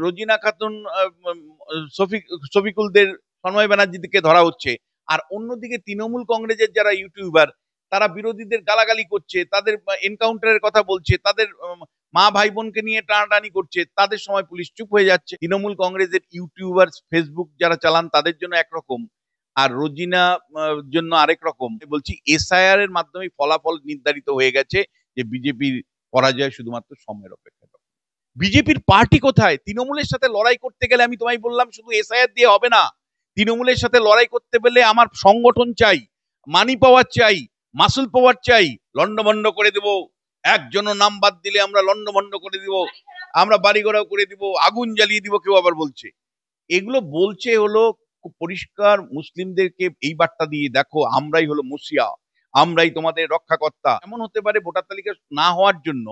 রোজিনা খাতুন, শফিকুলদের, সন্ময় ব্যানার্জিকে ধরা হচ্ছে। আর অন্যদিকে তৃণমূল কংগ্রেসের যারা ইউটিউবার, তারা বিরোধীদের গালাগালি করছে, তাদের এনকাউন্টারের কথা বলছে, তাদের মা ভাই বোনকে নিয়ে টানাটানি করছে, তাদের সময় পুলিশ চুপ হয়ে যাচ্ছে। তৃণমূল কংগ্রেসের ইউটিউবার, ফেসবুক যারা চালান তাদের জন্য একরকম, আর রোজিনা জন্য আরেক রকম। বলছি এসআইআর এর মাধ্যমে ফলাফল নির্ধারিত হয়ে গেছে যে বিজেপির পরাজয় শুধুমাত্র সময়ের অপেক্ষা। বিজেপির পার্টি কোথায়? তৃণমূলের সাথে লড়াই করতে গেলে আমি তোমায় বললাম শুধু এসআইআর দিয়ে হবে না। তৃণমূলের সাথে লড়াই করতে গেলে আমার সংগঠন চাই, মানি পাওয়ার চাই, মাসুল পাওয়ার চাই। লন্ডভন্ড করে দেব, একজনও নাম বাদ দিলে আমরা লন্ডভন্ড করে দিব, আমরা বাড়িঘরাও করে দিব, আগুন জ্বালিয়ে দিব, কেউ আবার বলছে। এগুলো বলছে হলো খুব পরিষ্কার মুসলিমদেরকে এই বার্তা দিয়ে, দেখো আমরাই হলো মুসিয়া, আমরাই তোমাদের রক্ষাকর্তা। এমন হতে পারে ভোটার তালিকা না হওয়ার জন্য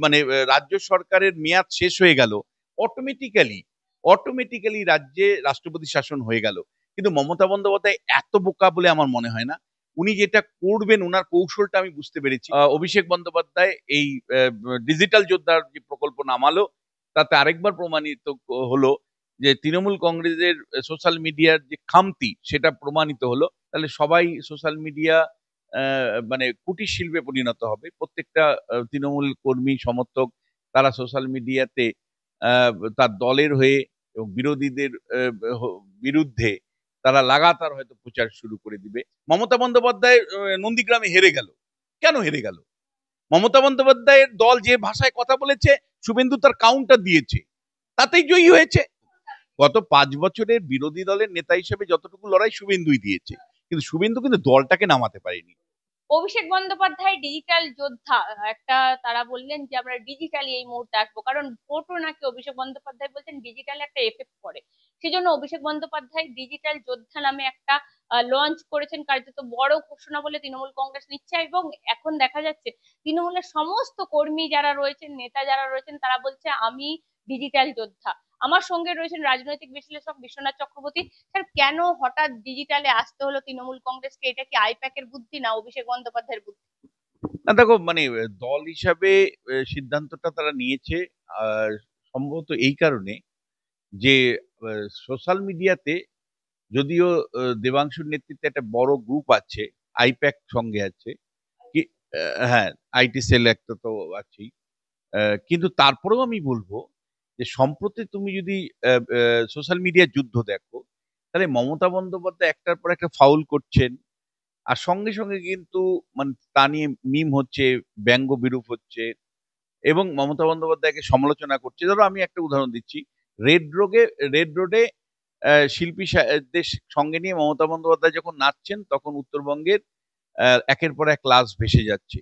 মানে রাজ্য সরকারের মেয়াদ শেষ হয়ে গেল, অটোমেটিক্যালি অটোমেটিক্যালি রাজ্যে রাষ্ট্রপতি শাসন হয়ে গেল। কিন্তু মমতা বন্দ্যোপাধ্যায় এত বোকা বলে আমার মনে হয় না। উনি যেটা করবেন ওনার কৌশলটা আমি বুঝতে পেরেছি। অভিষেক বন্দ্যোপাধ্যায় এই ডিজিটাল যোদ্ধার যে প্রকল্প নামালো, তাতে আরেকবার প্রমাণিত হলো যে তৃণমূল কংগ্রেসের সোশ্যাল মিডিয়ার যে খামতি সেটা প্রমাণিত হলো। তাহলে সবাই সোশ্যাল মিডিয়া মানে কুটির শিল্পে পরিণত হবে। প্রত্যেকটা তৃণমূল কর্মী সমর্থক তারা সোশ্যাল মিডিয়াতে তার দলের হয়ে এবং বিরোধীদের বিরুদ্ধে তারা লাগাতার হয়তো প্রচার শুরু করে দিবে। মমতা বন্দ্যোপাধ্যায় নন্দীগ্রামে হেরে গেল, কেন হেরে গেল? মমতা বন্দ্যোপাধ্যায়ের দল যে ভাষায় কথা বলেছে, শুভেন্দু তার কাউন্টার দিয়েছে, তাতেই জয়ী হয়েছে। গত 5 বছরের বিরোধী দলের নেতা হিসেবে যতটুকু লড়াই শুভেন্দুই দিয়েছে, কিন্তু শুভেন্দু কিন্তু দলটাকে নামাতে পারেনি। অভিষেক বন্দ্যোপাধ্যায় ডিজিটাল যোদ্ধা একটা, তারা বললেন যে আমরা ডিজিটালি এই মুহূর্তে আসবো, কারণ ভোটও নাকি অভিষেক বন্দ্যোপাধ্যায় বলছেন ডিজিটাল একটা এফেক্ট পড়ে। সেজন্য অভিষেক বন্দ্যোপাধ্যায় ডিজিটাল যোদ্ধা নামে একটা লঞ্চ করেছেন, কার্যত বড় ঘোষণা বলে তৃণমূল কংগ্রেস নিচ্ছে। এবং এখন দেখা যাচ্ছে তৃণমূলের সমস্ত কর্মী যারা রয়েছেন, নেতা যারা রয়েছেন, তারা বলছে আমি ডিজিটাল যোদ্ধা। আমার সঙ্গে রয়েছেন রাজনৈতিক বিশ্লেষক বিশ্বনাথ চক্রবর্তী। স্যার, কেন হঠাৎ ডিজিটালে আসতে হলো তৃণমূল কংগ্রেসকে? এটা কি আইপ্যাকের বুদ্ধি না অভিষেক বন্দ্যোপাধ্যায়ের বুদ্ধি? না দেখো, মানে দল হিসাবে সিদ্ধান্তটা তারা নিয়েছে আর সম্ভবত এই কারণে যে সোশ্যাল মিডিয়াতে যদিও দেবাংশুর নেতৃত্বে একটা বড় গ্রুপ আছে, আইপ্যাক সঙ্গে আছে কি, হ্যাঁ, আইটি সেল একটা তো আছেই, কিন্তু তারপরেও আমি বলবো যে সম্প্রতি তুমি যদি সোশ্যাল মিডিয়ার যুদ্ধ দেখো, তাহলে মমতা বন্দ্যোপাধ্যায় একটার পর একটা ফাউল করছেন, আর সঙ্গে সঙ্গে কিন্তু মানে তা নিয়ে মিম হচ্ছে, ব্যঙ্গ বিরূপ হচ্ছে, এবং মমতা বন্দ্যোপাধ্যায়কে সমালোচনা করছে। ধরো আমি একটা উদাহরণ দিচ্ছি, রেড রোডে শিল্পীদের সঙ্গে নিয়ে মমতা বন্দ্যোপাধ্যায় যখন নাচছেন, তখন উত্তরবঙ্গের একের পর এক লাশ ভেসে যাচ্ছে।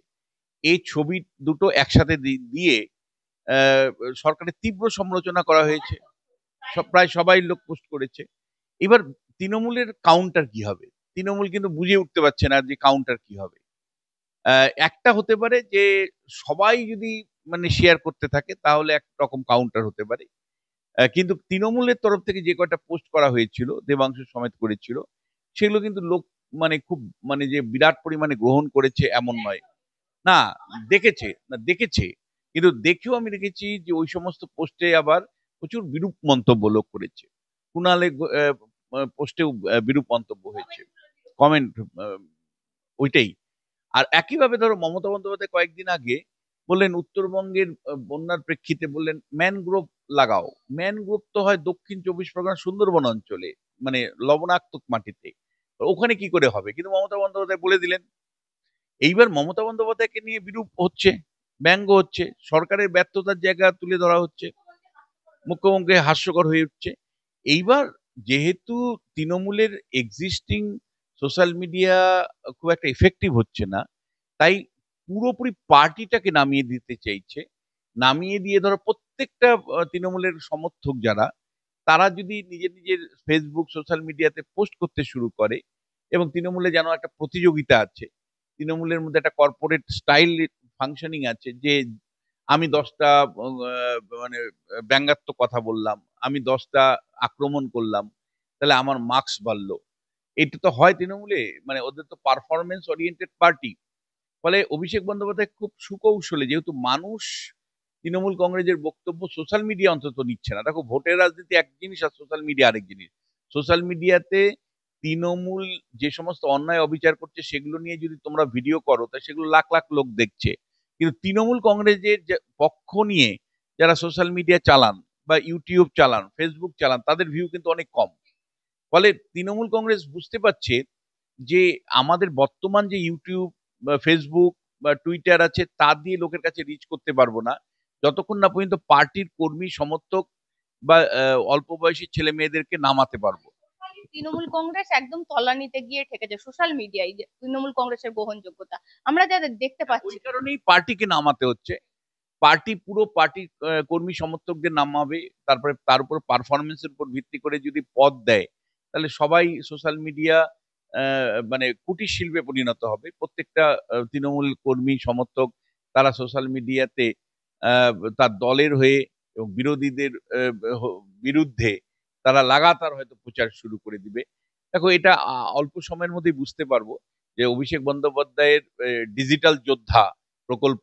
এই ছবি দুটো একসাথে দিয়ে আহ, সরকারের তীব্র সমালোচনা করা হয়েছে, প্রায় সবাই লোক পোস্ট করেছে। এবার তৃণমূলের কাউন্টার কি হবে? তৃণমূল কিন্তু বুঝে উঠতে পারছে না যে কাউন্টার কি হবে। একটা হতে পারে যে সবাই যদি মানে শেয়ার করতে থাকে তাহলে একরকম কাউন্টার হতে পারে। কিন্তু তৃণমূলের তরফ থেকে যে কয়টা পোস্ট করা হয়েছিল, দেবাংশু সমেত করেছিল, সেগুলো কিন্তু লোক মানে খুব মানে যে বিরাট পরিমাণে গ্রহণ করেছে এমন নয়। না, দেখেছে, কিন্তু দেখেও আমি দেখেছি যে ওই সমস্ত পোস্টে আবার প্রচুর বিরূপ মন্তব্য লোক করেছে। কুণালে পোস্টেও বিরূপ মন্তব্য হয়েছে, কমেন্ট, ওইটাই। আর একইভাবে ধরো মমতা বন্দ্যোপাধ্যায় কয়েকদিন আগে বললেন উত্তরবঙ্গের বন্যার প্রেক্ষিতে বললেন ম্যানগ্রোভ লাগাও। ম্যানগ্রোভ তো হয় দক্ষিণ 24 পরগনা সুন্দরবন অঞ্চলে, মানে লবণাক্ত মাটিতে, ওখানে কি করে হবে? কিন্তু মমতা বন্দ্যোপাধ্যায় বলে দিলেন। এইবার মমতা বন্দ্যোপাধ্যায়কে নিয়ে বিরূপ হচ্ছে, ব্যঙ্গ হচ্ছে, সরকারের ব্যর্থতার জায়গা তুলে ধরা হচ্ছে, মুখ্যমন্ত্রী হাস্যকর হয়ে উঠছে। এইবার যেহেতু তৃণমূলের এক্সিস্টিং সোশ্যাল মিডিয়া খুব একটা ইফেক্টিভ হচ্ছে না, তাই পুরোপুরি পার্টিটাকে নামিয়ে দিতে চাইছে। নামিয়ে দিয়ে ধরো প্রত্যেকটা তৃণমূলের সমর্থক যারা, তারা যদি নিজের নিজের ফেসবুক সোশ্যাল মিডিয়াতে পোস্ট করতে শুরু করে, এবং তৃণমূলে যেন একটা প্রতিযোগিতা আছে, তৃণমূলের মধ্যে একটা কর্পোরেট স্টাইল ফাংশনিং আছে, যে আমি 10টা মানে ব্যঙ্গাত্মক কথা বললাম, আমি 10টা আক্রমণ করলাম, তাহলে আমার মার্কস বাড়লো। এটা তো হয় তৃণমূলে, মানে ওদের তো পারফরমেন্স ওরিয়েন্টেড পার্টি। ফলে অভিষেক বন্দ্যোপাধ্যায় খুব সুকৌশলে, যেহেতু মানুষ তৃণমূল কংগ্রেসের বক্তব্য সোশ্যাল মিডিয়া অন্তত নিচ্ছে না। দেখো, ভোটের রাজনীতি এক জিনিস আর সোশ্যাল মিডিয়া আরেক জিনিস। সোশ্যাল মিডিয়াতে তৃণমূল যে সমস্ত অন্যায় অবিচার করছে সেগুলো নিয়ে যদি তোমরা ভিডিও করো, তা সেগুলো লাখ লাখ লোক দেখছে। কিন্তু তৃণমূল কংগ্রেসের যে পক্ষ নিয়ে যারা সোশ্যাল মিডিয়া চালান বা ইউটিউব চালান, ফেসবুক চালান, তাদের ভিউ কিন্তু অনেক কম। ফলে তৃণমূল কংগ্রেস বুঝতে পারছে যে আমাদের বর্তমান যে ইউটিউব বা ফেসবুক বা টুইটার আছে, তা দিয়ে লোকের কাছে রিচ করতে পারবো না যতক্ষণ না পর্যন্ত পার্টির কর্মী সমর্থক বা অল্প বয়সী ছেলে মেয়েদেরকে নামাতে পারবো। তৃণমূল কংগ্রেস একদম তলানিতে গিয়ে ঠেকেছে সোশ্যাল মিডিয়ায়, যে তৃণমূল কংগ্রেসের গ্রহণযোগ্যতা আমরা যাদের দেখতে ওই পাচ্ছি। কারণেই পার্টিকে নামাতে হচ্ছে। পার্টি পুরো পার্টি কর্মী সমর্থকদের নামাবে, তারপরে তার উপর পারফরমেন্সের উপর ভিত্তি করে যদি পদ দেয়, তাহলে সবাই সোশ্যাল মিডিয়া মানে কুটির শিল্পে পরিণত হবে। প্রত্যেকটা তৃণমূল কর্মী সমর্থক তারা সোশ্যাল মিডিয়াতে তার দলের হয়ে এবং বিরোধীদের বিরুদ্ধে তারা লাগাতার হয়তো প্রচার শুরু করে দিবে। দেখো, এটা অল্প সময়ের মধ্যেই বুঝতে পারবো যে অভিষেক বন্দ্যোপাধ্যায়ের ডিজিটাল যোদ্ধা প্রকল্প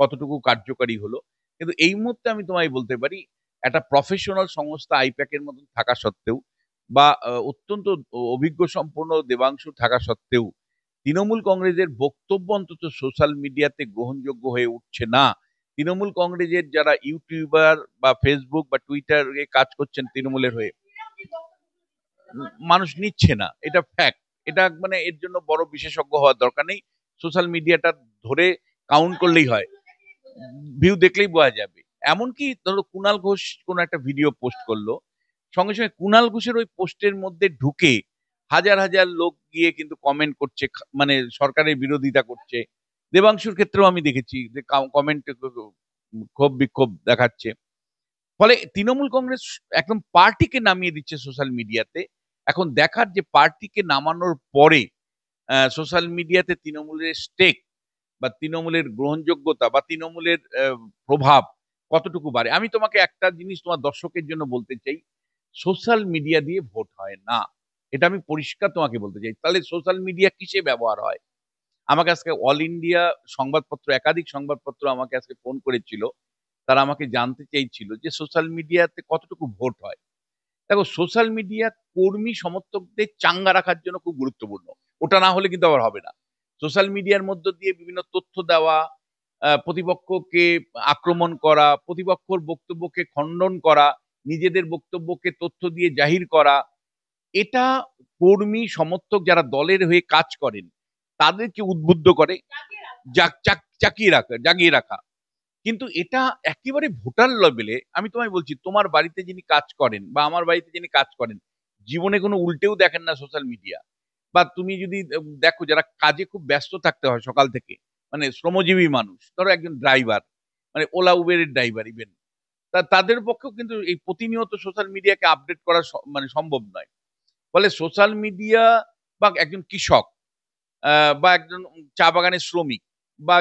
কতটুকু কার্যকারী হলো। কিন্তু এই মুহূর্তে আমি তোমায় বলতে পারি, একটা প্রফেশনাল সংস্থা আইপ্যাকের মতন থাকা সত্ত্বেও বা অত্যন্ত অভিজ্ঞ সম্পন্ন দেবাংশু থাকা সত্ত্বেও তৃণমূল কংগ্রেসের বক্তব্য অন্তত সোশ্যাল মিডিয়াতে গ্রহণযোগ্য হয়ে উঠছে না। তৃণমূল কংগ্রেসের যারা ইউটিউবার বা ফেসবুক বা টুইটারে কাজ করছেন তৃণমূলের হয়ে, মানুষ নিচ্ছে না, এটা ফ্যাক্ট। এটা মানে এর জন্য বড় বিশেষজ্ঞ হওয়ার দরকার নেই, সোশ্যাল মিডিয়াটা ধরে কাউন্ট করলেই হয়, ভিউ দেখলেই বোঝা যাবে। এমনকি ধরো কুণাল ঘোষ কোন একটা ভিডিও পোস্ট করলো, সঙ্গে সঙ্গে কুণাল ঘোষের ওই পোস্টের মধ্যে ঢুকে হাজার হাজার লোক গিয়ে কিন্তু কমেন্ট করছে, মানে সরকারের বিরোধিতা করছে। দেবাংশুর ক্ষেত্রেও আমি দেখেছি যে কমেন্ট ক্ষোভ বিক্ষোভ দেখাচ্ছে। ফলে তৃণমূল কংগ্রেস একদম পার্টিকে নামিয়ে দিচ্ছে সোশ্যাল মিডিয়াতে। এখন দেখার যে পার্টিকে নামানোর পরে সোশ্যাল মিডিয়াতে তৃণমূলের স্টেক বা তৃণমূলের গ্রহণযোগ্যতা বা তৃণমূলের প্রভাব কতটুকু বাড়ে। আমি তোমাকে একটা জিনিস তোমার দর্শকের জন্য বলতে চাই, সোশ্যাল মিডিয়া দিয়ে ভোট হয় না, এটা আমি পরিষ্কার তোমাকে বলতে চাই। তাহলে সোশ্যাল মিডিয়া কিসে ব্যবহার হয়? আমাকে আজকে অল ইন্ডিয়া সংবাদপত্র, একাধিক সংবাদপত্র আমাকে আজকে ফোন করেছিল। তারা আমাকে জানতে চাইছিল যে সোশ্যাল মিডিয়াতে কতটুকু ভোট হয়। দেখো, সোশ্যাল মিডিয়া কর্মী সমর্থকদের চাঙ্গা রাখার জন্য খুব গুরুত্বপূর্ণ। ওটা না হলে কিন্তু আবার হবে না। সোশ্যাল মিডিয়ার মধ্য দিয়ে বিভিন্ন তথ্য দেওয়া, প্রতিপক্ষকে আক্রমণ করা, প্রতিপক্ষর বক্তব্যকে খণ্ডন করা, নিজেদের বক্তব্যকে তথ্য দিয়ে জাহির করা, এটা কর্মী সমর্থক যারা দলের হয়ে কাজ করেন তাদেরকে উদ্বুদ্ধ করে, জাগিয়ে রাখা। কিন্তু এটা একেবারে ভোটার লেভেলে। আমি তোমায় বলছি, তোমার বাড়িতে যিনি কাজ করেন বা আমার বাড়িতে যিনি কাজ করেন, জীবনে কোনো উল্টেও দেখেন না সোশ্যাল মিডিয়া। বা তুমি যদি দেখো, যারা কাজে খুব ব্যস্ত থাকতে হয় সকাল থেকে, মানে শ্রমজীবী মানুষ, ধরো একজন ড্রাইভার, মানে ওলা উবেরের ড্রাইভার ইভেন, তাদের পক্ষেও কিন্তু এই প্রতিনিয়ত সোশ্যাল মিডিয়াকে আপডেট করা মানে সম্ভব নয়। ফলে সোশ্যাল মিডিয়া বা একজন কৃষক বা একজন চা বাগানের শ্রমিক বা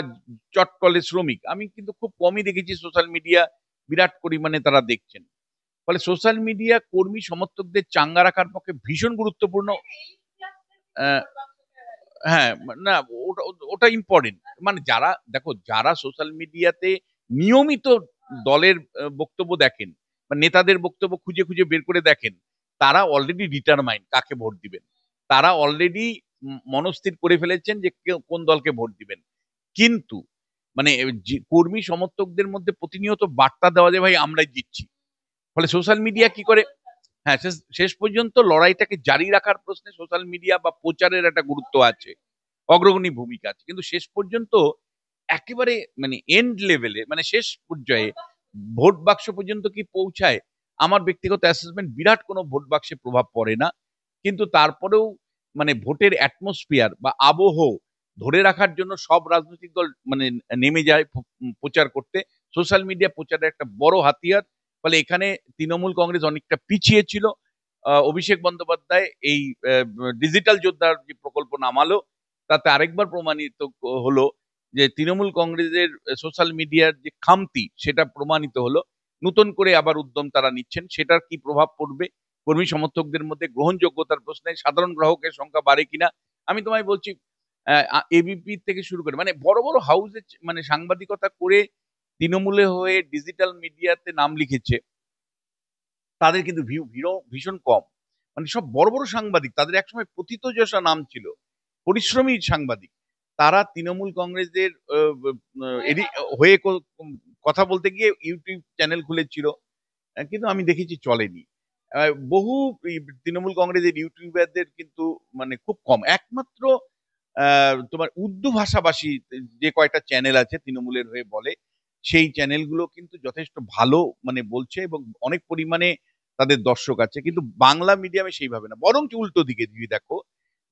চটকলের শ্রমিক, আমি কিন্তু খুব কমই দেখেছি সোশ্যাল মিডিয়া বিরাট পরিমাণে তারা দেখছেন। ফলে সোশ্যাল মিডিয়া কর্মী সমর্থকদের চাঙ্গা রাখার পক্ষে ভীষণ গুরুত্বপূর্ণ। আহ, হ্যাঁ, না, ওটা ওটা ইম্পর্টেন্ট। মানে যারা, দেখো, যারা সোশ্যাল মিডিয়াতে নিয়মিত দলের বক্তব্য দেখেন বা নেতাদের বক্তব্য খুঁজে খুঁজে বের করে দেখেন, তারা অলরেডি ডিটারমাইন্ড কাকে ভোট দিবেন। তারা অলরেডি মনস্থির করে ফেলেছেন যে কোন দলকে ভোট দিবেন। কিন্তু মানে কর্মী সমর্থকদের মধ্যে প্রতিনিয়ত বার্তা দেওয়া যায়, ভাই আমরাই জিতছি। ফলে সোশ্যাল মিডিয়া কি করে, হ্যাঁ, শেষ পর্যন্ত লড়াইটাকে জারি রাখার প্রশ্নে সোশ্যাল মিডিয়া বা প্রচারের একটা গুরুত্ব আছে, অগ্রগণী ভূমিকা আছে। কিন্তু শেষ পর্যন্ত একেবারে মানে এন্ড লেভেলে, মানে শেষ পর্যায়ে ভোট বাক্স পর্যন্ত কি পৌঁছায়, আমার ব্যক্তিগত অ্যাসেসমেন্ট বিরাট কোনো ভোট বাক্সে প্রভাব পড়ে না। কিন্তু তারপরেও মানে ভোটের অ্যাটমসফিয়ার বা আবহ ধরে রাখার জন্য সব রাজনৈতিক দল মানে নেমে যায় প্রচার করতে। সোশ্যাল মিডিয়া প্রচারের একটা বড় হাতিয়ার। ফলে এখানে তৃণমূল কংগ্রেস অনেকটা পিছিয়ে ছিল। অভিষেক বন্দ্যোপাধ্যায় এই ডিজিটাল যোদ্ধার যে প্রকল্প নামালো, তাতে আরেকবার প্রমাণিত হলো যে তৃণমূল কংগ্রেসের সোশ্যাল মিডিয়ার যে খামতি সেটা প্রমাণিত হলো। নতুন করে আবার উদ্যম তারা নিচ্ছেন, সেটার কি প্রভাব পড়বে কর্মী সমর্থকদের মধ্যে গ্রহণযোগ্যতার প্রশ্নে, সাধারণ গ্রাহকের সংখ্যা বাড়ে কিনা। আমি তোমায় বলছি, এবিপি থেকে শুরু করে মানে বড় বড় হাউসে মানে সাংবাদিকতা করে তৃণমূলে হয়ে ডিজিটাল মিডিয়াতে নাম লিখেছে, তাদের কিন্তু ভিউ ভীষণ কম। মানে সব বড় বড় সাংবাদিক, তাদের একসময় প্রথিতযশা নাম ছিল, পরিশ্রমী সাংবাদিক, তারা তৃণমূল কংগ্রেসের হয়ে কথা বলতে গিয়ে ইউটিউব চ্যানেল খুলেছিল, কিন্তু আমি দেখেছি চলেনি। বহু তৃণমূল কংগ্রেসের ইউটিউবারদের কিন্তু মানে খুব কম, একমাত্র তোমার উর্দু ভাষাভাষী যে কয়টা চ্যানেল আছে তৃণমূলের হয়ে বলে, সেই চ্যানেলগুলো কিন্তু যথেষ্ট ভালো মানে বলছে এবং অনেক পরিমাণে তাদের দর্শক আছে। কিন্তু বাংলা মিডিয়ামে সেইভাবে না, বরং উল্টো দিকে যদি দেখো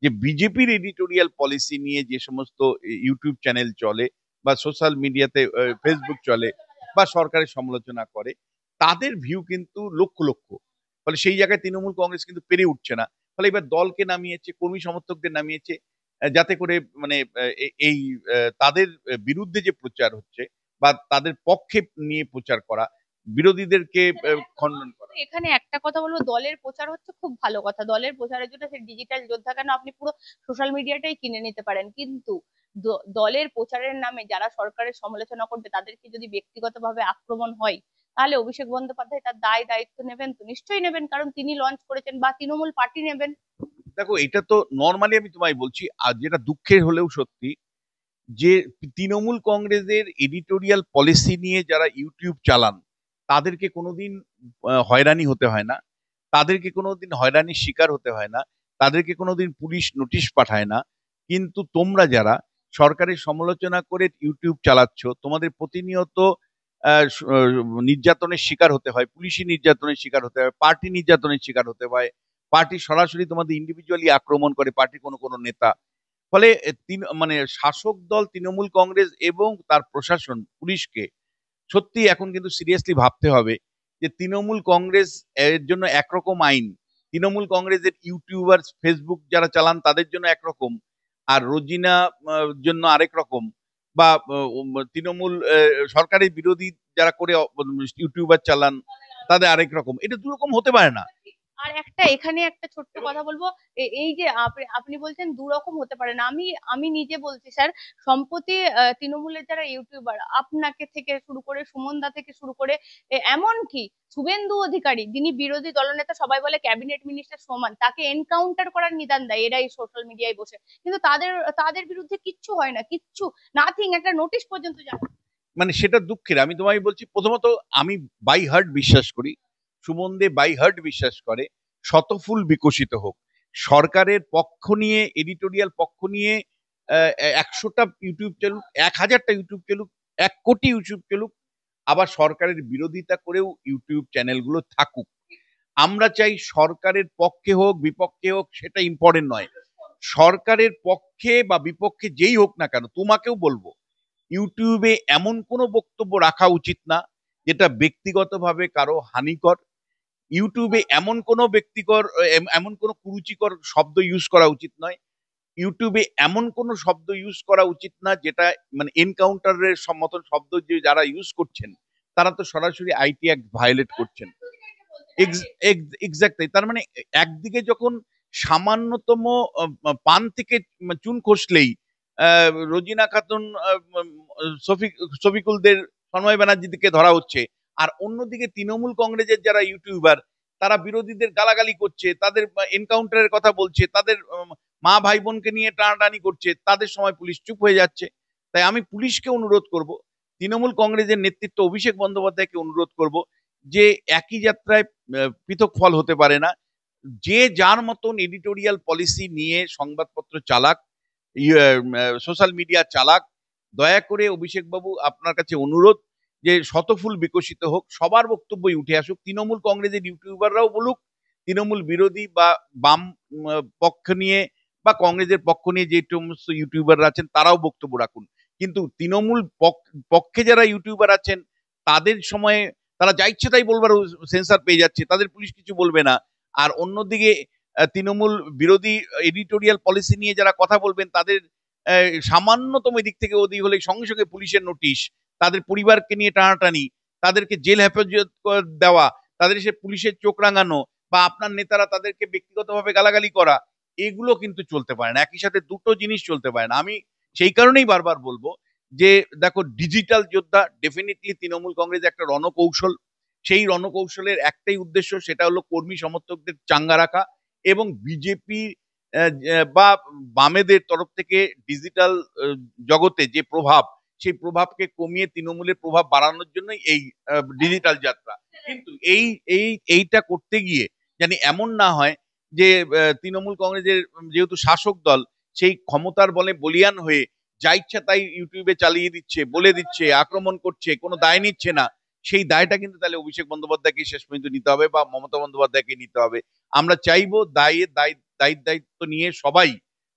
যে বিজেপির এডিটোরিয়াল পলিসি নিয়ে যে সমস্ত ইউটিউব চ্যানেল চলে বা সোশ্যাল মিডিয়াতে ফেসবুক চলে বা সরকারের সমালোচনা করে, তাদের ভিউ কিন্তু লক্ষ লক্ষ। ফলে সেই জায়গায় তৃণমূল কংগ্রেস কিন্তু পেরে উঠছে না। ফলে এবার দলকে নামিয়েছে, কর্মী সমর্থকদের নামিয়েছে, যাতে করে মানে এই তাদের বিরুদ্ধে যে প্রচার হচ্ছে বা তাদের পক্ষে নিয়ে প্রচার করা, বিরোধীদেরকে খণ্ডন করা। এখানে একটা কথা বলবো, দলের প্রচার হচ্ছে খুব ভালো কথা, দলের প্রচারের জন্য সে ডিজিটাল যোদ্ধা কেন, আপনি পুরো সোশ্যাল মিডিয়াটাই কিনে নিতে পারেন, কিন্তু দলের প্রচারের নামে যারা সরকারের সমালোচনা করবে তাদেরকে যদি ব্যক্তিগতভাবে আক্রমণ হয়, তাহলে অভিষেক বন্দ্যোপাধ্যায় তার দায় দায়িত্ব নেবেন তো? নিশ্চয়ই নেবেন, কারণ তিনি লঞ্চ করেছেন, বা তৃণমূল পার্টি নেবেন। দেখো, এটা তো নর্মালি আমি তোমায় বলছি, আর যেটা দুঃখের হলেও সত্যি, যে তৃণমূল কংগ্রেসের এডিটোরিয়াল পলিসি নিয়ে যারা ইউটিউব চালান, তাদেরকে কোনোদিন হয়রানি হতে হয় না, তাদেরকে কোনোদিন হয়রানির শিকার হতে হয় না, তাদেরকে কোনোদিন পুলিশ নোটিশ পাঠায় না। কিন্তু তোমরা যারা সরকারের সমালোচনা করে ইউটিউব চালাচ্ছ, তোমাদের প্রতিনিয়ত নির্যাতনের শিকার হতে হয়, পুলিশি নির্যাতনের শিকার হতে হয়, পার্টি নির্যাতনের শিকার হতে হয়, পার্টি সরাসরি তোমাদের ইন্ডিভিজুয়ালি আক্রমণ করে পার্টির কোনো কোনো নেতা। ফলে মানে শাসক দল তৃণমূল কংগ্রেস এবং তার প্রশাসন পুলিশকে সত্যি এখন কিন্তু সিরিয়াসলি ভাবতে হবে যে তৃণমূল কংগ্রেস এর জন্য একরকম আইন, তৃণমূল কংগ্রেসের ইউটিউবার ফেসবুক যারা চালান তাদের জন্য একরকম, আর রোজিনা জন্য আরেক রকম, বা তৃণমূল সরকারের বিরোধী যারা করে ইউটিউবার চালান তাদের আরেক রকম। এটা দুরকম হতে পারে না। আর একটা এখানে একটা ছোট্ট কথা বলবো, এই যে আপনি বলছেন দু রকম হতে পারে না, আমি আমি নিজে বলছি স্যার, সম্প্রতি তৃণমূলের যারা ইউটিউবার, আপনাকে থেকে শুরু করে সুমন দা থেকে শুরু করে এমন কি শুভেন্দু অধিকারী, যিনি বিরোধী দলনেতা, সবাই বলে ক্যাবিনেট মিনিস্টার সমান, তাকে এনকাউন্টার করার নিদান দেয় এরাই সোশ্যাল মিডিয়ায় বসে, কিন্তু তাদের তাদের বিরুদ্ধে কিচ্ছু হয় না, কিচ্ছু, নাথিং, একটা নোটিশ পর্যন্ত যায় না। মানে সেটা দুঃখের। আমি তোমায় বলছি, প্রথমত আমি বাই হার্ট বিশ্বাস করি, সুমন দে বাই হার্ট বিশ্বাস করে শতফুল বিকশিত হোক, সরকারের পক্ষ নিয়ে, এডিটোরিয়াল পক্ষ নিয়ে 100টা ইউটিউব চলুক, 1000টা ইউটিউব চলুক, 1 কোটি ইউটিউব চলুক, আবার সরকারের বিরোধিতা করেও ইউটিউব চ্যানেলগুলো থাকুক। আমরা চাই সরকারের পক্ষে হোক বিপক্ষে হোক সেটা ইম্পর্টেন্ট নয়, সরকারের পক্ষে বা বিপক্ষে যেই হোক না কেন, তোমাকেও বলবো ইউটিউবে এমন কোনো বক্তব্য রাখা উচিত না যেটা ব্যক্তিগতভাবে কারো হানিকর। ইউটিউবে এমন কোনো কুরুচিকর শব্দ ইউজ করা উচিত নয়। ইউটিউবে এমন কোনো শব্দ ইউজ করা উচিত না যেটা মানে এনকাউন্টারের মতন শব্দ যে যারা ইউজ করছেন, তারা তো সরাসরি আইটি অ্যাক্ট ভায়োলেট করছেন। এক্স্যাক্টলি। তার মানে একদিকে যখন সামান্যতম পান থেকে চুন খসলেই রোজিনা খাতুন, শফিকুলদের, সন্ময় ব্যানার্জিকে ধরা হচ্ছে, আর অন্যদিকে তৃণমূল কংগ্রেসের যারা ইউটিউবার তারা বিরোধীদের গালাগালি করছে, তাদের এনকাউন্টারের কথা বলছে, তাদের মা ভাই বোনকে নিয়ে টানাটানি করছে, তাদের সময় পুলিশ চুপ হয়ে যাচ্ছে। তাই আমি পুলিশকে অনুরোধ করব, তৃণমূল কংগ্রেসের নেতৃত্ব অভিষেক বন্দ্যোপাধ্যায়কে অনুরোধ করব যে একই যাত্রায় পৃথক ফল হতে পারে না, যে যার মতন এডিটোরিয়াল পলিসি নিয়ে সংবাদপত্র চালাক, সোশ্যাল মিডিয়া চালাক, দয়া করে অভিষেক বাবু আপনার কাছে অনুরোধ যে শতফুল বিকশিত হোক, সবার বক্তব্যই উঠে আসুক, তৃণমূল কংগ্রেসের ইউটিউবাররাও বলুক, তৃণমূল বিরোধী বা বাম পক্ষ নিয়ে বা কংগ্রেসের পক্ষ নিয়ে যে সমস্ত ইউটিউবাররা আছেন তারাও বক্তব্য রাখুন। কিন্তু তৃণমূল পক্ষে যারা ইউটিউবার আছেন তাদের সময়ে তারা যা ইচ্ছে তাই বলবার সেন্সার পেয়ে যাচ্ছে, তাদের পুলিশ কিছু বলবে না। আর অন্যদিকে তৃণমূল বিরোধী এডিটোরিয়াল পলিসি নিয়ে যারা কথা বলবেন তাদের সামান্যতম দিক থেকে ওদিক হলে সঙ্গে সঙ্গে পুলিশের নোটিশ, তাদের পরিবারকে নিয়ে টানাটানি, তাদেরকে জেল হেফাজত দেওয়া, তাদের সে পুলিশের চোখ রাঙানো, বা আপনার নেতারা তাদেরকে ব্যক্তিগতভাবে গালাগালি করা, এগুলো কিন্তু চলতে পারে না। একই সাথে দুটো জিনিস চলতে পারে না। আমি সেই কারণেই বারবার বলবো যে দেখো ডিজিটাল যোদ্ধা ডেফিনেটলি তৃণমূল কংগ্রেস একটা রণকৌশল, সেই রণকৌশলের একটাই উদ্দেশ্য, সেটা হলো কর্মী সমর্থকদের চাঙ্গা রাখা এবং বিজেপি বা বামেদের তরফ থেকে ডিজিটাল জগতে যে প্রভাব, সেই প্রভাবকে কমিয়ে তৃণমূলের প্রভাব বাড়ানোর জন্যই এই ডিজিটাল যাত্রা। কিন্তু এইটা করতে গিয়ে জানি এমন না হয় যে তৃণমূল কংগ্রেসের যেহেতু শাসক দল, সেই ক্ষমতার বলে বলিয়ান হয়ে যা ইচ্ছা তাই ইউটিউবে চালিয়ে দিচ্ছে, বলে দিচ্ছে, আক্রমণ করছে, কোনো দায় নিচ্ছে না। সেই দায়টা কিন্তু তাহলে অভিষেক বন্দ্যোপাধ্যায়কে শেষ পর্যন্ত নিতে হবে বা মমতা বন্দ্যোপাধ্যায়কে নিতে হবে। আমরা চাইবো দায়িত্ব নিয়ে সবাই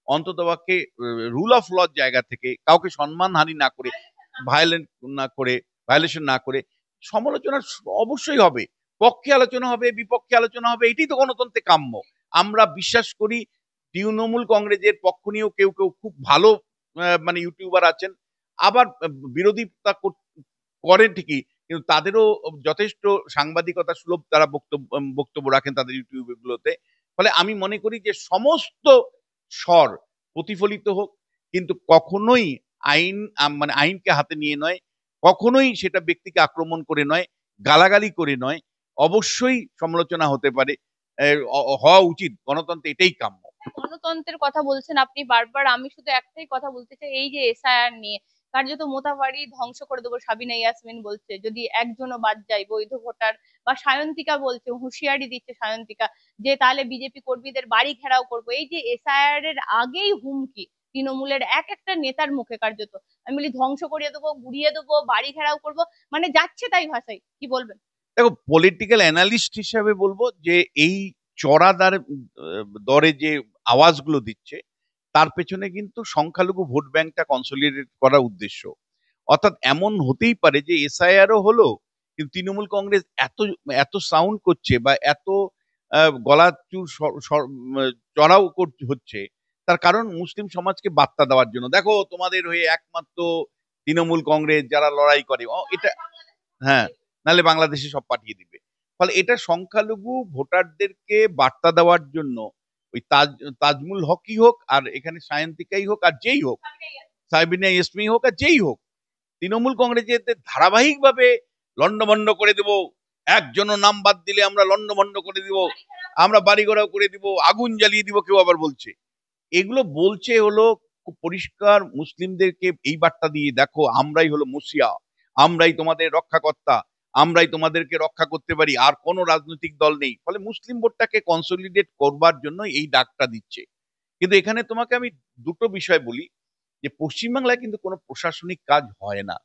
অন্ততপক্ষে রুল অফ লর জায়গা থেকে কাউকে সম্মানহানি না করে, ভায়োলেন্ট না করে, ভায়োলেশন না করে, সমালোচনা অবশ্যই হবে, পক্ষে আলোচনা হবে, বিপক্ষে আলোচনা হবে, এটাই তো গণতন্ত্রে কাম্য। আমরা বিশ্বাস করি তৃণমূল কংগ্রেসের পক্ষ নিয়েও কেউ কেউ খুব ভালো মানে ইউটিউবার আছেন, আবার বিরোধিতা করেন ঠিকই, কিন্তু তাদেরও যথেষ্ট সাংবাদিকতা সুলভ তারা বক্তব্য রাখেন তাদের ইউটিউব গুলোতে। ফলে আমি মনে করি যে সমস্ত স্বর প্রতিফলিত হোক, কিন্তু কখনোই আইন মানে আইনকে হাতে নিয়ে নয়, কখনোই সেটা ব্যক্তিকে আক্রমণ করে নয়, গালাগালি করে নয়, অবশ্যই সমালোচনা হতে পারে, হওয়া উচিত, গণতন্ত্রে এটাই কাম্য। গণতন্ত্রের কথা বলছেন আপনি বারবার, আমি শুধু একটাই কথা বলতে চাই, এই যে এসআইআর নিয়ে কার্যত মোথাবাড়ি ধ্বংস করে দেবো সাবিনা ইয়াসমিন বলছে যদি একজনও বাদ যায় বৈধ ভোটার, বা সায়ন্তিকা বলছে, হুঁশিয়ারি দিচ্ছে সায়ন্তিকা যে তাহলে বিজেপি কর্মীদের বাড়ি ঘেরাও করবো। এই যে এসআইআর এর আগেই হুমকি তৃণমূলের এক একটা নেতার মুখে, কার্যত আমি বলি ধ্বংস করিয়ে দেবো, গুড়িয়ে দেবো, বাড়ি ঘেরাও করবো, মানে যাচ্ছে তাই ভাষায়। কি বলবেন? দেখো, পলিটিক্যাল অ্যানালিস্ট হিসাবে বলবো যে এই চড়া দরে যে আওয়াজগুলো দিচ্ছে তার পেছনে কিন্তু সংখ্যালঘু ভোট ব্যাংকটা কনসলিডেট করার উদ্দেশ্য। অর্থাৎ এমন হতেই পারে যে এসআইআরও হলো, কিন্তু তৃণমূল কংগ্রেস এত এত সাউন্ড করছে বা এত গলা চড়াও হচ্ছে, তার কারণ মুসলিম সমাজকে বার্তা দেওয়ার জন্য, দেখো তোমাদের হয়ে একমাত্র তৃণমূল কংগ্রেস যারা লড়াই করে, এটা হ্যাঁ, নাহলে বাংলাদেশে সব পাঠিয়ে দিবে। ফলে এটা সংখ্যালঘু ভোটারদেরকে বার্তা দেওয়ার জন্য ওই তাজমুল হকই হোক, আর এখানে সায়ন্তিকাই হোক, আর যেই হোক, সাইবিনা ইসমি হোক, আর যেই হোক, তৃণমূল কংগ্রেসের ধারাবাহিকভাবে লন্ডভন্ড করে দেব, একজনও নাম বাদ দিলে আমরা লন্ডভন্ড করে দিব, আমরা বাড়িঘোড়াও করে দিব, আগুন জ্বালিয়ে দিব, কেউ আবার বলছে। এগুলো বলছে হলো খুব পরিষ্কার মুসলিমদেরকে এই বার্তা দিয়ে, দেখো আমরাই হলো মুসিয়া, আমরাই তোমাদের রক্ষাকর্তা, আমরাই তোমাদেরকে রক্ষা করতে পারি, আর কোনো রাজনৈতিক দল নেই। ফলে মুসলিম ভোটটাকে কনসলিডেট করবার জন্য এই ডাকটা দিচ্ছে। কিন্তু এখানে তোমাকে আমি দুটো বিষয় বলি, যে পশ্চিমবাংলায় কিন্তু কোনো প্রশাসনিক কাজ হয় না।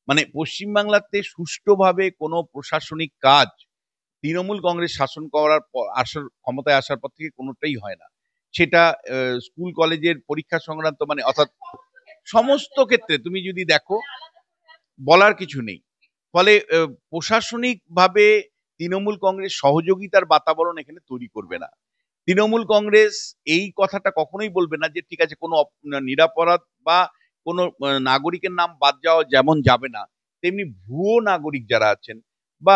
মানে পশ্চিমবাংলাতে সুষ্ঠুভাবে কোনো প্রশাসনিক কাজ তৃণমূল কংগ্রেস শাসন করার ক্ষমতায় আসার পর থেকে কোনোটাই হয় না। সেটা স্কুল কলেজের পরীক্ষা সংক্রান্ত, মানে অর্থাৎ সমস্ত ক্ষেত্রে তুমি যদি দেখো, বলার কিছু নেই। ফলে প্রশাসনিক ভাবে তৃণমূল কংগ্রেস সহযোগিতার বাতাবরণ এখানে তৈরি করবে না। তৃণমূল কংগ্রেস এই কথাটা কখনোই বলবে না যে ঠিক আছে কোনো নিরাপরাধ বা কোনো নাগরিকের নাম বাদ যাওয়া যেমন যাবে না, তেমনি ভুয়ো নাগরিক যারা আছেন বা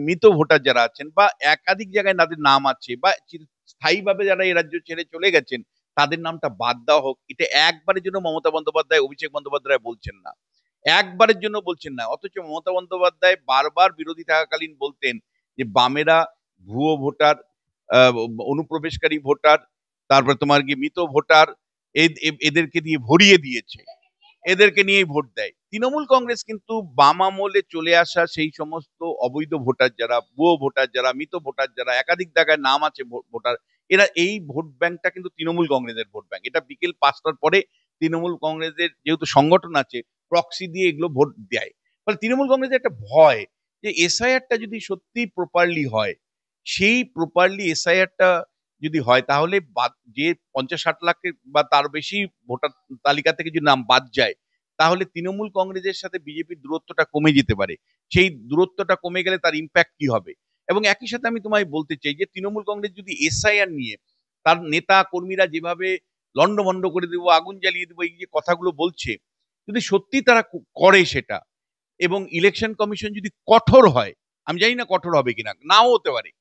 মৃত ভোটার যারা আছেন বা একাধিক জায়গায় তাদের নাম আছে বা স্থায়ীভাবে যারা এই রাজ্য ছেড়ে চলে গেছেন তাদের নামটা বাদ দেওয়া হোক, এটা একবারের জন্য মমতা বন্দ্যোপাধ্যায়, অভিষেক বন্দ্যোপাধ্যায় বলছেন না, একবারের জন্য বলছেন না। অথচ মমতা বন্দ্যোপাধ্যায় বারবার বিরোধী থাকাকালীন বলতেন যে বামেরা ভুয়ো ভোটার, অনুপ্রবেশকারী ভোটার, তারপর তোমার কি মৃত ভোটার, এদেরকে দিয়ে ভরিয়ে দিয়েছে, এদেরকে নিয়েই ভোট দেয়। তৃণমূল কংগ্রেস কিন্তু বাম আমলে চলে আসা সেই সমস্ত অবৈধ ভোটার যারা, ভুয়ো ভোটার যারা, মৃত ভোটার যারা, একাধিক জায়গায় নাম আছে ভোটার, এরা এই ভোট ব্যাংকটা কিন্তু তৃণমূল কংগ্রেসের ভোট ব্যাংক। এটা বিকেল 5টার পরে তৃণমূল কংগ্রেসের যেহেতু সংগঠন আছে, প্রক্সি দিয়ে এগুলো ভোট দেয়। ফলে তৃণমূল কংগ্রেসের একটা ভয় যে এসআইআরটা যদি সত্যি প্রপারলি হয়, সেই প্রপারলি এসআইআরটা যদি হয়, তাহলে যে 50-60 লাখের বা তার বেশি ভোটার তালিকা থেকে যদি নাম বাদ যায়, তাহলে তৃণমূল কংগ্রেসের সাথে বিজেপির দূরত্বটা কমে যেতে পারে। সেই দূরত্বটা কমে গেলে তার ইম্প্যাক্ট কি হবে? এবং একই সাথে আমি তোমায় বলতে চাই যে তৃণমূল কংগ্রেস যদি এসআইআর নিয়ে তার নেতা কর্মীরা যেভাবে লন্ডভন্ড করে দেবো, আগুন জ্বালিয়ে দেবো, এই যে কথাগুলো বলছে, যদি সত্যি তারা করে সেটা, এবং ইলেকশন কমিশন যদি কঠোর হয়, আমি জানি না কঠোর হবে কিনা, নাও হতে পারে।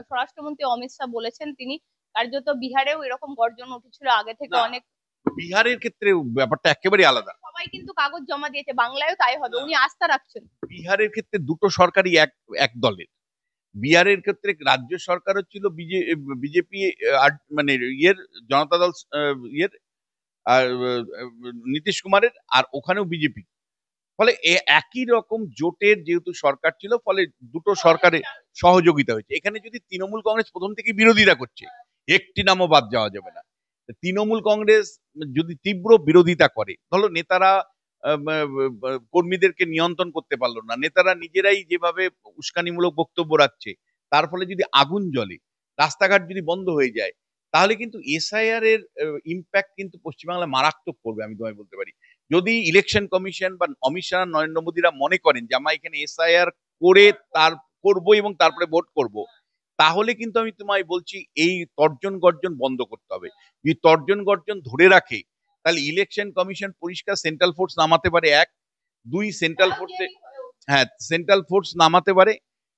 স্বরাষ্ট্রমন্ত্রী অমিত শাহ বলেছেন, তিনি কার্যত বিহারেও এরকম গর্জন উঠেছিল আগে থেকে অনেক বিহারের ক্ষেত্রে ব্যাপারটা একেবারে আলাদা। সবাই কিন্তু কাগজ জমা দিয়েছে, বাংলায়ও তাই হবে, উনি আস্থা রাখছেন। বিহারের ক্ষেত্রে দুটো সরকারই এক এক দলের। বিহারের ক্ষেত্রে রাজ্য সরকারও ছিল বিজেপি, মানে ইয়ের জনতা দল, ইয়ের আর নীতিশ কুমারের, আর ওখানেও বিজেপি। ফলে একই রকম জোটের যেহেতু সরকার ছিল, ফলে দুটো সরকারের সহযোগিতা হয়েছে। এখানে যদি তৃণমূল কংগ্রেস প্রথম থেকে বিরোধিতা করছে, একটি নামও বাদ যাওয়া যাবে না। তৃণমূল কংগ্রেস যদি তীব্র বিরোধিতা করে, ধরো নেতারা কর্মীদেরকে নিয়ন্ত্রণ করতে পারলো না, নেতারা নিজেরাই যেভাবে উস্কানিমূলক বক্তব্য রাখছে, তার ফলে যদি আগুন জ্বলে, রাস্তাঘাট যদি বন্ধ হয়ে যায়, তাহলে কিন্তু এসআইআর এর ইম্প্যাক্ট কিন্তু পশ্চিমবাংলায় মারাত্মক পড়বে, আমি তোমায় বলতে পারি। যদি ইলেকশন কমিশন বা অমিত শাহ, নরেন্দ্র মোদীরা মনে করেন যে আমরা এখানে এসআইআর করে তার করব এবং তারপরে ভোট করব, তাহলে কিন্তু আমি তোমায় বলছি এই তর্জন গর্জন বন্ধ করতে হবে। যদি তর্জন গর্জন ধরে রাখে, তাহলে ইলেকশন কমিশন পরিষ্কার সেন্ট্রাল ফোর্স নামাতে পারে, এক। দুই, সেন্ট্রাল ফোর্সে, হ্যাঁ, সেন্ট্রাল ফোর্স নামাতে পারে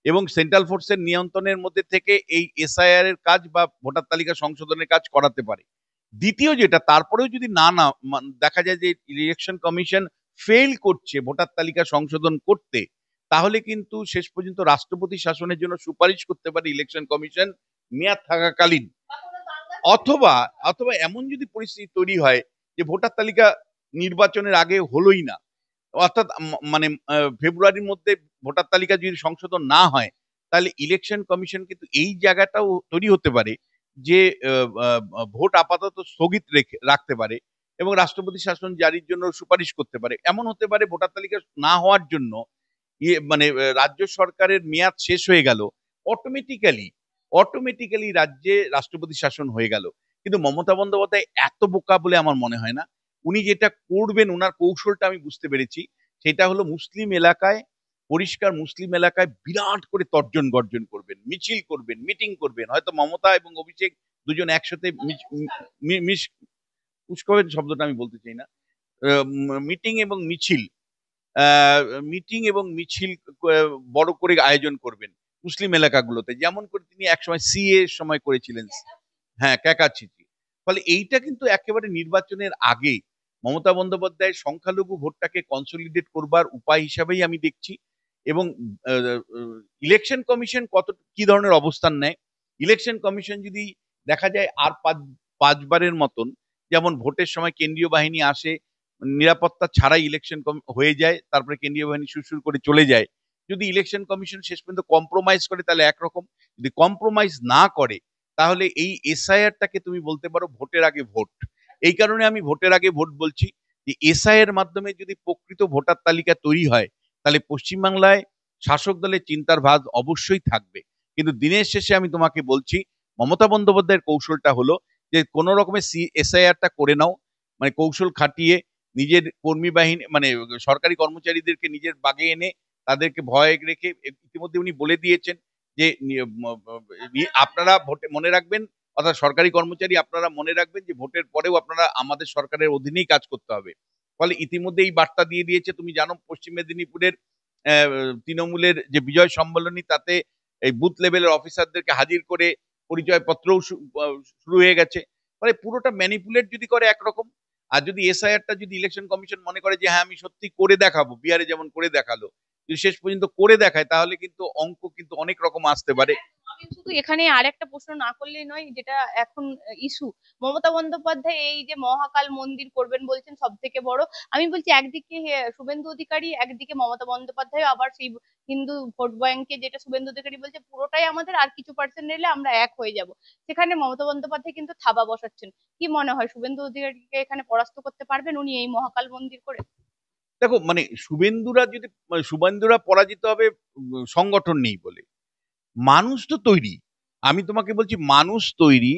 এবং সেন্ট্রাল ফোর্সের নিয়ন্ত্রণের মধ্যে থেকে এই এসআইআর এর কাজ বা ভোটার তালিকা সংশোধনের কাজ করাতে পারে। দ্বিতীয় যেটা, তারপরেও যদি না না দেখা যায় যে ইলেকশন কমিশন ফেল করছে ভোটার তালিকা সংশোধন করতে, তাহলে কিন্তু শেষ পর্যন্ত রাষ্ট্রপতি শাসনের জন্য সুপারিশ করতে পারে ইলেকশন কমিশন মেয়াদ থাকাকালীন। অথবা অথবা এমন যদি পরিস্থিতি তৈরি হয় যে ভোটার তালিকা নির্বাচনের আগে হলোই না, অর্থাৎ মানে ফেব্রুয়ারির মধ্যে ভোটার তালিকা যদি সংশোধন না হয়, তাহলে ইলেকশন কমিশন কিন্তু এই জায়গাটাও তৈরি হতে পারে যে ভোট আপাতত স্থগিত রাখতে পারে এবং রাষ্ট্রপতি শাসন জারির জন্য সুপারিশ করতে পারে। এমন হতে পারে ভোটার তালিকা না হওয়ার জন্য মানে রাজ্য সরকারের মেয়াদ শেষ হয়ে গেল, অটোমেটিক্যালি অটোমেটিক্যালি রাজ্যে রাষ্ট্রপতি শাসন হয়ে গেল। কিন্তু মমতা বন্দ্যোপাধ্যায় এত বোকা বলে আমার মনে হয় না। উনি যেটা করবেন, ওনার কৌশলটা আমি বুঝতে পেরেছি, সেটা হলো মুসলিম এলাকায়, পরিষ্কার মুসলিম এলাকায় বিরাট করে তর্জন গর্জন করবেন, মিছিল করবেন, মিটিং করবেন। হয়তো মমতা এবং অভিষেক দুজন একসাথে পুষ্করের শব্দটা আমি বলতে চাই না, মিটিং এবং মিছিল, মিটিং এবং মিছিল বড় করে আয়োজন করবেন মুসলিম এলাকাগুলোতে, যেমন করে তিনি একসময় সিএ এর সময় করেছিলেন। হ্যাঁ, ক্যাকাচিচি। ফলে এইটা কিন্তু একেবারে নির্বাচনের আগে মমতা বন্দ্যোপাধ্যায়ের সংখ্যালঘু ভোটটাকে কনসলিডেট করবার উপায় হিসাবেই আমি দেখছি। এবং ইলেকশন কমিশন কি ধরনের অবস্থান নেয়, ইলেকশন কমিশন যদি দেখা যায় আর পাঁচবারের মতন, যেমন ভোটের সময় কেন্দ্রীয় বাহিনী আসে, নিরাপত্তা ছাড়াই ইলেকশন হয়ে যায়, তারপরে কেন্দ্রীয় বাহিনী সুরসুর করে চলে যায়, যদি ইলেকশন কমিশন শেষ পর্যন্ত কম্প্রোমাইজ করে তাহলে একরকম, যদি কম্প্রোমাইজ না করে তাহলে এই এসআইআরটাকে তুমি বলতে পারো ভোটের আগে ভোট। এই কারণে আমি ভোটের আগে ভোট বলছি যে এসআইআর মাধ্যমে যদি প্রকৃত ভোটার তালিকা তৈরি হয়, তাহলে পশ্চিমবাংলায় শাসক দলের চিন্তার ভাগ অবশ্যই থাকবে। কিন্তু দিনের শেষে আমি তোমাকে বলছি, মমতা বন্দ্যোপাধ্যায়ের কৌশলটা হলো যে কোন রকমের এসআইআরটা করে নাও, মানে কৌশল খাটিয়ে নিজের কর্মী বাহিনী, মানে সরকারি কর্মচারীদেরকে নিজের বাগে এনে তাদেরকে ভয় রেখে, ইতিমধ্যে উনি বলে দিয়েছেন যে আপনারা ভোটে মনে রাখবেন, অর্থাৎ সরকারি কর্মচারী আপনারা মনে রাখবেন যে ভোটের পরেও আপনারা আমাদের সরকারের অধীনেই কাজ করতে হবে। ফলে ইতিমধ্যে এই বার্তা দিয়ে দিয়েছে। তুমি জানো পশ্চিম মেদিনীপুরের তৃণমূলের যে বিজয় সম্মেলনী, তাতে এই বুথ লেভেলের অফিসারদেরকে হাজির করে পরিচয়পত্রও শুরু হয়ে গেছে। ফলে পুরোটা ম্যানিপুলেট যদি করে একরকম, আর যদি এসআইআরটা যদি ইলেকশন কমিশন মনে করে যে হ্যাঁ আমি সত্যি করে দেখাবো, বিহারে যেমন করে দেখালো, যদি শেষ পর্যন্ত করে দেখায়, তাহলে কিন্তু অঙ্ক কিন্তু অনেক রকম আসতে পারে। আমি শুধু এখানে আরেকটা প্রশ্ন না করলেই নয়, যেটা এখন ইস্যু, মমতা বন্দ্যোপাধ্যায় এই যে মহাকাল মন্দির করবেন বলছেন সব থেকে বড়, আমি বলছি একদিকে শুভেন্দু অধিকারী, একদিকে মমতা বন্দ্যোপাধ্যায়, আবার সেই হিন্দু ভোট ব্যাংকে যেটা শুভেন্দু অধিকারী বলছে পুরোটাই আমাদের, আর কিছু পার্সেন্ট নিলে আমরা এক হয়ে যাব, সেখানে মমতা বন্দ্যোপাধ্যায় কিন্তু থাবা বসাচ্ছেন। কি মনে হয় শুভেন্দু অধিকারীকে এখানে পরাস্ত করতে পারবেন উনি এই মহাকাল মন্দির করে? দেখো, মানে শুভেন্দুরা পরাজিত হবে সংগঠন নেই বলে, মানুষ তো তৈরি। আমি তোমাকে বলছি মানুষ তৈরি,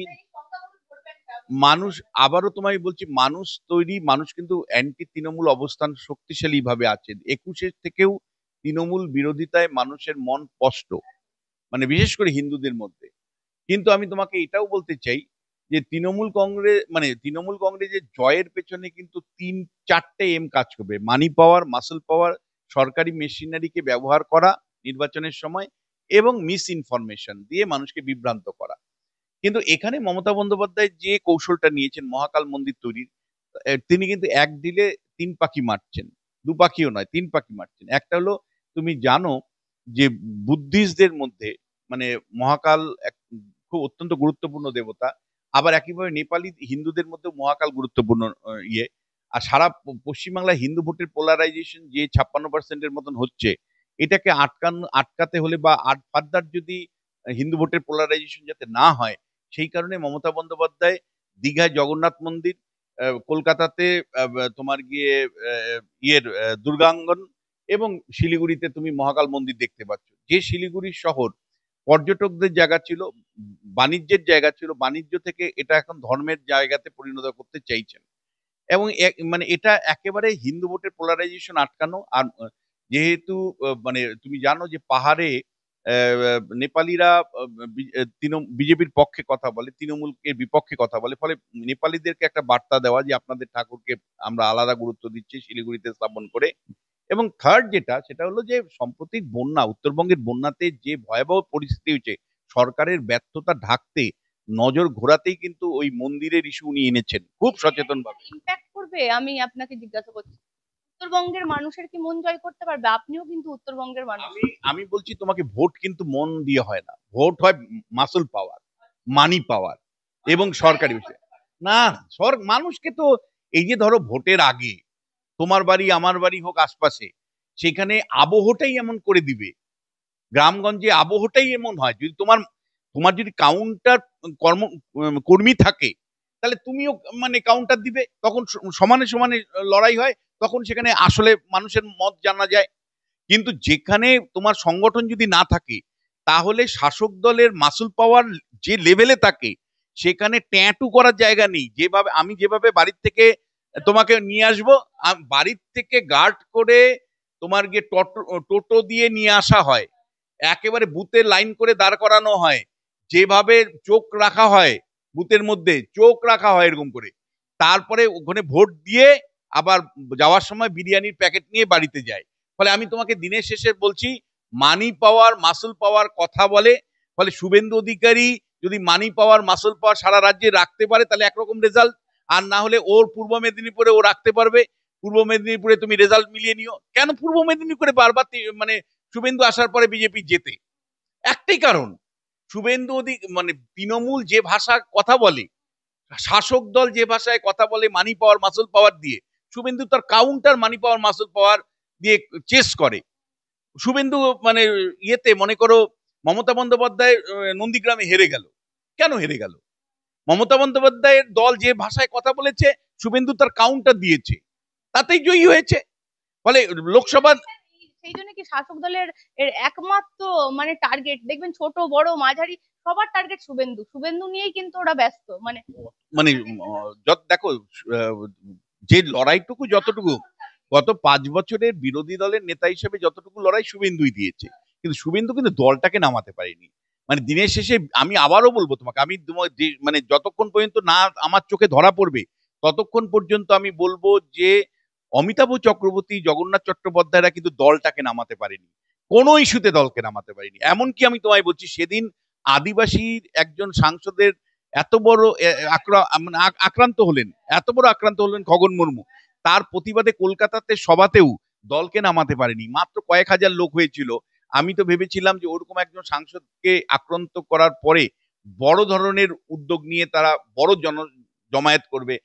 মানুষ, আবারও তোমায় বলছি মানুষ তৈরি। মানুষ কিন্তু অ্যান্টি তৃণমূল অবস্থান শক্তিশালী ভাবে আছে। 21-এর থেকেও তৃণমূল বিরোধিতায় মানুষের মন স্পষ্ট, মানে বিশেষ করে হিন্দুদের মধ্যে। কিন্তু আমি তোমাকে এটাও বলতে চাই যে তৃণমূল কংগ্রেসের জয়ের পেছনে কিন্তু 3-4টে এম কাজ করবে: মানি পাওয়ার, মাসল পাওয়ার, সরকারি মেশিনারিকে ব্যবহার করা নির্বাচনের সময়, এবং মিস ইনফরমেশন দিয়ে মানুষকে বিভ্রান্ত করা। কিন্তু এখানে মমতা বন্দ্যোপাধ্যায় যে কৌশলটা নিয়েছেন মহাকাল মন্দির তৈরির, তিনি কিন্তু এক দিলে তিন পাখি মারছেন, দু পাখিও নয়, তিন পাখি মারছেন। একটা হলো, তুমি জানো যে বুদ্ধিস্টদের মধ্যে মানে মহাকাল এক খুব অত্যন্ত গুরুত্বপূর্ণ দেবতা, আবার একইভাবে নেপালি হিন্দুদের মধ্যে মহাকাল গুরুত্বপূর্ণ ইয়ে। আর সারা পশ্চিমবাংলায় হিন্দু ভোটের পোলারাইজেশন যে 56%-এর মতন হচ্ছে, এটাকে আটকাতে হলে বা ফার্দার যদি হিন্দু ভোটের পোলারাইজেশন যাতে না হয়, সেই কারণে মমতা বন্দ্যোপাধ্যায় দীঘায় জগন্নাথ মন্দির, কলকাতাতে তোমার গিয়ে ইয়ের দুর্গাঙ্গন, এবং শিলিগুড়িতে তুমি মহাকাল মন্দির দেখতে পাচ্ছ। যে শিলিগুড়ি শহর পর্যটকদের জায়গা ছিল, বাণিজ্যের জায়গা ছিল, বাণিজ্য থেকে এটা এখন ধর্মের জায়গাতে পরিণত করতে চাইছেন। এবং মানে এটা একেবারে হিন্দু ভোটের পোলারাইজেশন আটকানো। আর যেহেতু মানে তুমি জানো যে পাহাড়ে নেপালিরা বিজেপির পক্ষে কথা বলে, তৃণমূলের বিপক্ষে কথা বলে, ফলে নেপালিদেরকে একটা বার্তা দেওয়া যে আপনাদের ঠাকুরকে আমরা আলাদা গুরুত্ব দিচ্ছি শিলিগুড়িতে স্থাপন করে। এবং থার্ড যেটা, সেটা হলো যে সাম্প্রতিক বন্যা, উত্তরবঙ্গের বন্যাতে যে ভয়াবহ পরিস্থিতি হয়েছে, সরকারের ব্যর্থতা ঢাকতে, নজর ঘোরাতেই কিন্তু ওই মন্দিরের ইস্যু উনি এনেছেন খুব সচেতন ভাবে। ইম্প্যাক্ট করবে, আমি আপনাকে জিজ্ঞাসা করছি, উত্তরবঙ্গের মানুষের কি মন জয় করতে পারবে? আপনিও কিন্তু উত্তরবঙ্গের মানুষ। আমি আমি বলছি তোমাকে, ভোট কিন্তু মন দিয়ে হয় না, ভোট হয় মাসল পাওয়ার, মানি পাওয়ার এবং সরকারি বিষয়। না, মানুষকে তো, এই যে ধরো ভোটের আগে তোমার বাড়ি আমার বাড়ি হোক আশপাশে, সেখানে আবহটাই এমন করে দিবে, গ্রামগঞ্জে আবহটাই এমন হয়, যদি তোমার তোমার যদি কাউন্টার কর্মী থাকে, তাহলে তুমিও মানে কাউন্টার দিবে, তখন সমানে সমানে লড়াই হয়, তখন সেখানে আসলে মানুষের মত জানা যায়। কিন্তু যেখানে তোমার সংগঠন যদি না থাকে, তাহলে শাসক দলের মাসুল পাওয়ার যে লেভেলে থাকে, সেখানে ট্যাটু করার জায়গা নেই। আমি যেভাবে বাড়ির থেকে তোমাকে নিয়ে আসবো, বাড়ির থেকে গার্ড করে তোমার গিয়ে টোটো দিয়ে নিয়ে আসা হয়, একেবারে বুথে লাইন করে দাঁড় করানো হয়, যেভাবে চোখ রাখা হয়, বুথের মধ্যে চোখ রাখা হয় এরকম করে, তারপরে ওখানে ভোট দিয়ে আবার যাওয়ার সময় বিরিয়ানির প্যাকেট নিয়ে বাড়িতে যায়। ফলে আমি তোমাকে দিনের শেষে বলছি, মানি পাওয়ার মাসুল পাওয়ার কথা বলে, ফলে শুভেন্দু অধিকারী যদি মানি পাওয়ার মাসুল পাওয়ার সারা রাজ্যে রাখতে পারে, তাহলে একরকম রেজাল্ট। আর না হলে ওর পূর্ব মেদিনীপুরে ও রাখতে পারবে, পূর্ব মেদিনীপুরে তুমি রেজাল্ট মিলিয়ে নিও। কেন পূর্ব মেদিনীপুরে বারবার মানে শুভেন্দু আসার পরে বিজেপি জেতে? একটাই কারণ, শুভেন্দু মানে তৃণমূল যে ভাষা কথা বলে, শাসক দল যে ভাষায় কথা বলে মানি পাওয়ার মাসুল পাওয়ার দিয়ে, শুভেন্দু তার কাউন্টার মানি পাওয়ার মাসুল পাওয়ার দিয়ে চেস করে। শুভেন্দু মানে ইয়েতে মনে করো, মমতা বন্দ্যোপাধ্যায় নন্দীগ্রামে হেরে গেল, কেন হেরে গেল? মমতা বন্দ্যোপাধ্যায়ের দল যে ভাষায় কথা বলেছে, শুভেন্দু তার কাউন্টার দিয়েছে, তাতেই জয়ী হয়েছে। ফলে লোকসভা, সেই জন্য কি শাসক দলের এর একমাত্র মানে টার্গেট, দেখবেন ছোট বড় মাঝারি সবার টার্গেট শুভেন্দু, শুভেন্দু নিয়েই কিন্তু ওরা ব্যস্ত। মানে মানে দেখো, যে লড়াইটুকু যতটুকু গত 5 বছরের বিরোধী দলের নেতা হিসেবে যতটুকু লড়াই শুভেন্দুই দিয়েছে, কিন্তু শুভেন্দু কিন্তু দলটাকে নামাতে পারেনি। মানে দিনের শেষে আমি আবারও বলবো তোমাকে, আমি মানে যতক্ষণ পর্যন্ত না আমার চোখে ধরা পড়বে, ততক্ষণ পর্যন্ত আমি বলবো যে অমিতাভ চক্রবর্তী, জগন্নাথ চট্টোপাধ্যায়রা কিন্তু দলটাকে নামাতে পারেনি, কোনো ইস্যুতে দলকে নামাতে পারেনি। এমনকি আমি তোমায় বলছি, সেদিন আদিবাসীর একজন সাংসদের এত বড় মানে আক্রান্ত হলেন, এত বড় আক্রান্ত হলেন খগন মুর্মু, তার প্রতিবাদে কলকাতাতে সভাতেও দলকে নামাতে পারেনি, মাত্র কয়েক হাজার লোক হয়েছিল। আমি তো ভেবেছিলাম যে ওরকম একজন সাংসদকে আক্রান্ত করার পরে বড় ধরনের উদ্যোগ নিয়ে তারা বড় জমায়েত করবে,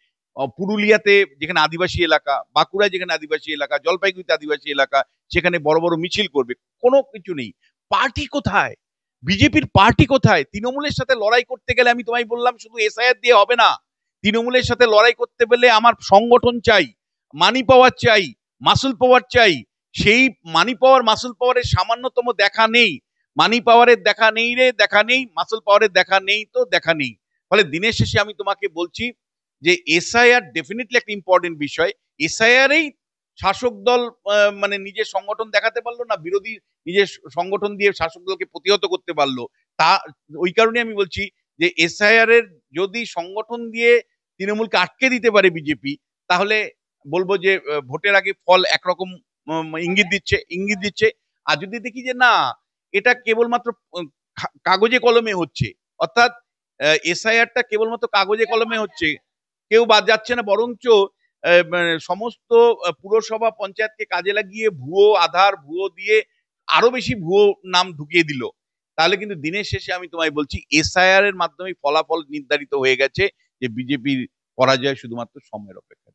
পুরুলিয়াতে যেখানে আদিবাসী এলাকা, বাঁকুড়ায় যেখানে আদিবাসী এলাকা, জলপাইগুড়িতে আদিবাসী এলাকা, সেখানে বড় বড় মিছিল করবে। কোনো কিছু নেই। পার্টি কোথায়? বিজেপির পার্টি কোথায়? তৃণমূলের সাথে লড়াই করতে গেলে আমি তোমায় বললাম, শুধু এসআইআর দিয়ে হবে না। তৃণমূলের সাথে লড়াই করতে গেলে আমার সংগঠন চাই, মানি পাওয়ার চাই, মাসুল পাওয়ার চাই। সেই মানি পাওয়ার মাসুল পাওয়ারের সামান্যতম দেখা নেই। মানি পাওয়ারের দেখা নেই রে, দেখা নেই। মাসুল পাওয়ারের দেখা নেই, তো দেখা নেই। ফলে দিনের শেষে আমি তোমাকে বলছি যে এসআইআর ডেফিনেটলি একটা ইম্পর্টেন্ট বিষয়। এসআইআর শাসক দল মানে নিজের সংগঠন দেখাতে পারলো না, বিরোধী নিজের সংগঠন দিয়ে শাসক দলকে প্রতিহত করতে পারলো। তা ওই কারণে আমি বলছি যে এসআইআর এর যদি সংগঠন দিয়ে তৃণমূলকে আটকে দিতে পারে বিজেপি, তাহলে বলবো যে ভোটের আগে ফল একরকম ইঙ্গিত দিচ্ছে। আর যদি দেখি যে না, এটা কেবলমাত্র কাগজে কলমে হচ্ছে, অর্থাৎ এসআইআরটা কেবলমাত্র কাগজে কলমে হচ্ছে, কেউ বাদ যাচ্ছে না, বরঞ্চ মানে সমস্ত পুরসভা পঞ্চায়েতকে কাজে লাগিয়ে ভুয়ো আধার ভুয়ো দিয়ে আরো বেশি ভুয়ো নাম ঢুকিয়ে দিল, তাহলে কিন্তু দিনের শেষে আমি তোমায় বলছি এসআইআর এর মাধ্যমে ফলাফল নির্ধারিত হয়ে গেছে যে বিজেপির পরাজয় শুধুমাত্র সময়ের অপেক্ষা।